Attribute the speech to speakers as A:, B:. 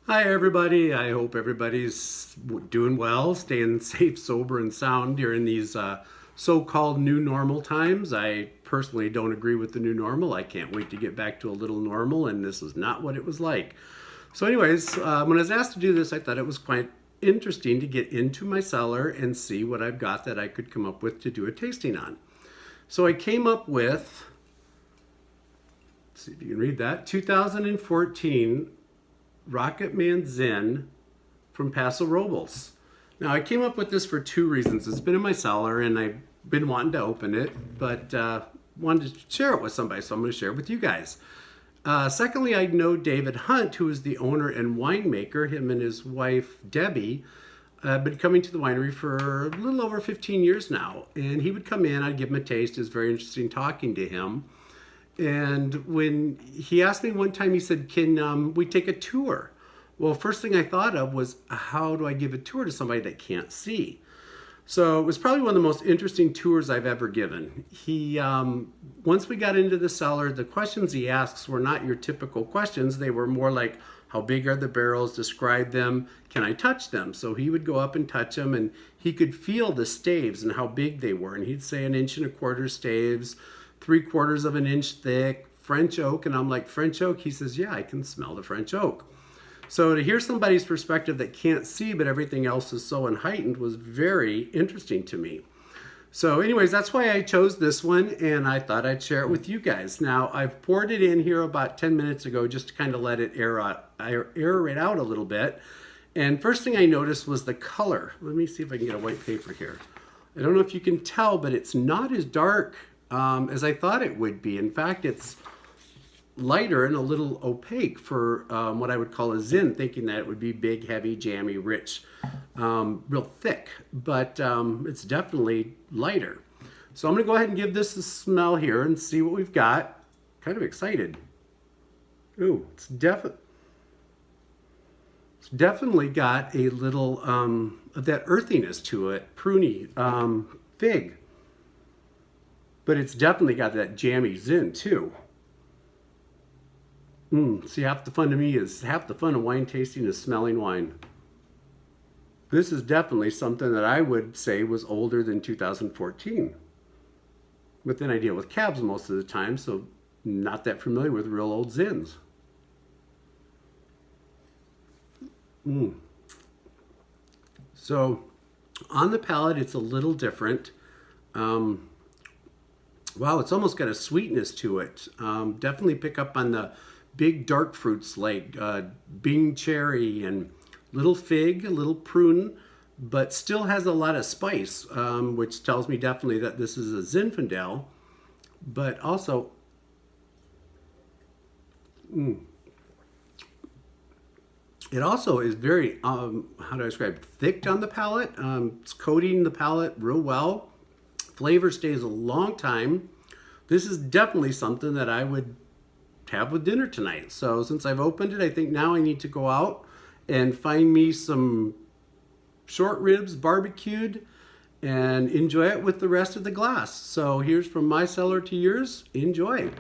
A: Hi, everybody. I hope everybody's doing well, staying safe, sober, and sound during these so-called new normal times. I personally don't agree with the new normal. I can't wait to get back to a little normal, and this is not what it was like. So anyways, when I was asked to do this, I thought it was quite interesting to get into my cellar and see what I've got that I could come up with to do a tasting on. So I came up with, let's see if you can read that, 2014 Rocket Man Zen from Paso Robles. Now I came up with this for two reasons. It's been in my cellar and I've been wanting to open it, but wanted to share it with somebody, so I'm going to share it with you guys. Secondly, I know David Hunt, who is the owner and winemaker. Him and his wife Debbie have been coming to the winery for a little over 15 years now, and he would come in, I'd give him a taste. It was very interesting talking to him. And when he asked me one time, he said, can we take a tour? Well, first thing I thought of was, how do I give a tour to somebody that can't see? So it was probably one of the most interesting tours I've ever given. Once we got into the cellar, the questions he asks were not your typical questions. They were more like, how big are the barrels? Describe them. Can I touch them? So he would go up and touch them, and he could feel the staves and how big they were. And he'd say 1.25 inch staves, 3/4 of an inch thick, French oak. And I'm like, French oak? He says, yeah, I can smell the French oak. So to hear somebody's perspective that can't see, but everything else is so heightened, was very interesting to me. So anyways, that's why I chose this one, and I thought I'd share it with you guys. Now, I've poured it in here about 10 minutes ago just to kind of let it aerate out a little bit. And first thing I noticed was the color. Let me see if I can get a white paper here. I don't know if you can tell, but it's not as dark as I thought it would be. In fact, it's lighter and a little opaque for what I would call a Zin, thinking that it would be big, heavy, jammy, rich, real thick, but it's definitely lighter. So I'm going to go ahead and give this a smell here and see what we've got. Kind of excited. Ooh, it's definitely got a little of that earthiness to it, pruny, fig. But it's definitely got that jammy Zin too. See, half the fun of wine tasting is smelling wine. This is definitely something that I would say was older than 2014. But then I deal with cabs most of the time, so not that familiar with real old Zins. So on the palate, it's a little different. Wow, it's almost got a sweetness to it. Definitely pick up on the big dark fruits like Bing cherry and little fig, a little prune, but still has a lot of spice, which tells me definitely that this is a Zinfandel. But also, it also is very, how do I describe it? Thick on the palate. It's coating the palate real well. Flavor stays a long time. This is definitely something that I would have with dinner tonight. So since I've opened it, I think now I need to go out and find me some short ribs barbecued and enjoy it with the rest of the glass. So here's from my cellar to yours. Enjoy.